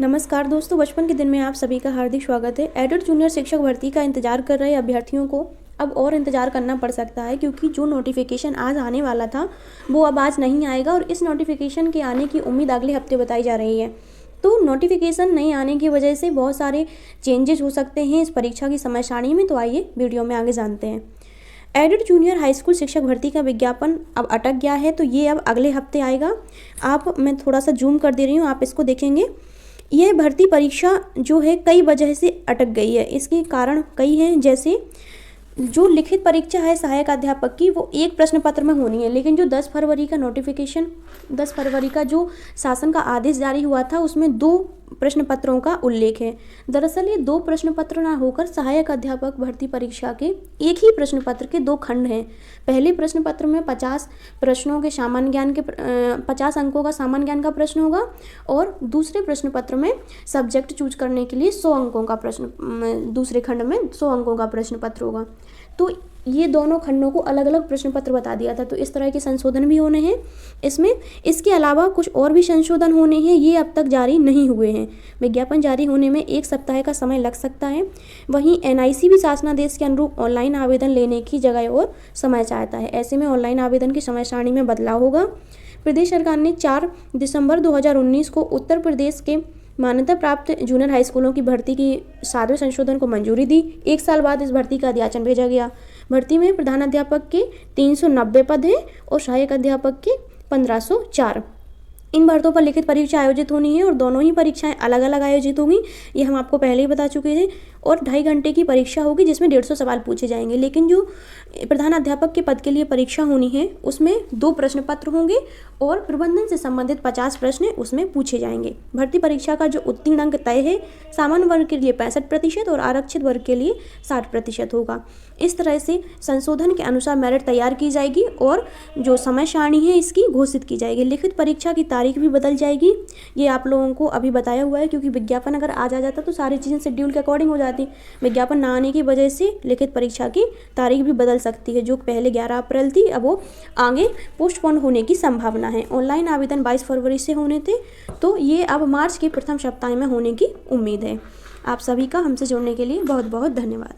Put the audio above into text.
नमस्कार दोस्तों, बचपन के दिन में आप सभी का हार्दिक स्वागत है। एडल्ट जूनियर शिक्षक भर्ती का इंतजार कर रहे अभ्यर्थियों को अब और इंतजार करना पड़ सकता है, क्योंकि जो नोटिफिकेशन आज आने वाला था वो अब आज नहीं आएगा और इस नोटिफिकेशन के आने की उम्मीद अगले हफ्ते बताई जा रही है। तो नोटिफिकेशन नहीं आने की वजह से बहुत सारे चेंजेस हो सकते हैं इस परीक्षा की समय सारणी में। तो आइए वीडियो में आगे जानते हैं। एडल्ट जूनियर हाई स्कूल शिक्षक भर्ती का विज्ञापन अब अटक गया है, तो ये अब अगले हफ्ते आएगा। मैं थोड़ा सा जूम कर दे रही हूँ, आप इसको देखेंगे। यह भर्ती परीक्षा जो है कई वजह से अटक गई है। इसके कारण कई हैं, जैसे जो लिखित परीक्षा है सहायक अध्यापक की वो एक प्रश्न पत्र में होनी है, लेकिन जो 10 फरवरी का नोटिफिकेशन 10 फरवरी का जो शासन का आदेश जारी हुआ था उसमें 2 प्रश्न पत्रों का उल्लेख है। दरअसल ये 2 प्रश्न पत्र ना होकर सहायक अध्यापक भर्ती परीक्षा के एक ही प्रश्न पत्र के 2 खंड हैं। पहले प्रश्न पत्र में 50 प्रश्नों के सामान्य ज्ञान के 50 अंकों का सामान्य ज्ञान का प्रश्न होगा और दूसरे प्रश्न पत्र में सब्जेक्ट चूज करने के लिए 100 अंकों का प्रश्न, दूसरे खंड में 100 अंकों का प्रश्न पत्र होगा। तो ये दोनों खंडों को अलग अलग प्रश्न पत्र बता दिया था। तो इस तरह के संशोधन भी होने हैं इसमें। इसके अलावा कुछ और भी संशोधन होने हैं, ये अब तक जारी नहीं हुए हैं। विज्ञापन जारी होने में 1 सप्ताह का समय लग सकता है। वहीं NIC भी शासनादेश के अनुरूप ऑनलाइन आवेदन लेने की जगह और समय चाहता है। ऐसे में ऑनलाइन आवेदन की समय सारणी में बदलाव होगा। प्रदेश सरकार ने 4 दिसंबर 2019 को उत्तर प्रदेश के मान्यता प्राप्त जूनियर हाई स्कूलों की भर्ती की 7वें संशोधन को मंजूरी दी। 1 साल बाद इस भर्ती का अध्याचन भेजा गया। भर्ती में प्रधान अध्यापक के 390 पद हैं और सहायक अध्यापक के 1504। इन भर्तियों पर लिखित परीक्षा आयोजित होनी है और दोनों ही परीक्षाएं अलग अलग आयोजित होंगी, ये हम आपको पहले ही बता चुके थे। और 2.5 घंटे की परीक्षा होगी जिसमें 150 सवाल पूछे जाएंगे। लेकिन जो प्रधान अध्यापक के पद के लिए परीक्षा होनी है उसमें 2 प्रश्न पत्र होंगे और प्रबंधन से संबंधित 50 प्रश्न उसमें पूछे जाएंगे। भर्ती परीक्षा का जो उत्तीर्ण अंक तय है सामान्य वर्ग के लिए 65% और आरक्षित वर्ग के लिए 60% होगा। इस तरह से संशोधन के अनुसार मेरिट तैयार की जाएगी और जो समय सारणी है इसकी घोषित की जाएगी। लिखित परीक्षा की तारीख भी बदल जाएगी, ये आप लोगों को अभी बताया हुआ है, क्योंकि विज्ञापन अगर आज आ जाता तो सारी चीज़ें शेड्यूल के अकॉर्डिंग हो जाती। विज्ञापन ना आने की वजह से लिखित परीक्षा की तारीख भी बदल सकती है। जो पहले 11 अप्रैल थी अब वो आगे पोस्टपोन होने की संभावना है। ऑनलाइन आवेदन 22 फरवरी से होने थे, तो ये अब मार्च के प्रथम सप्ताह में होने की उम्मीद है। आप सभी का हमसे जुड़ने के लिए बहुत बहुत धन्यवाद।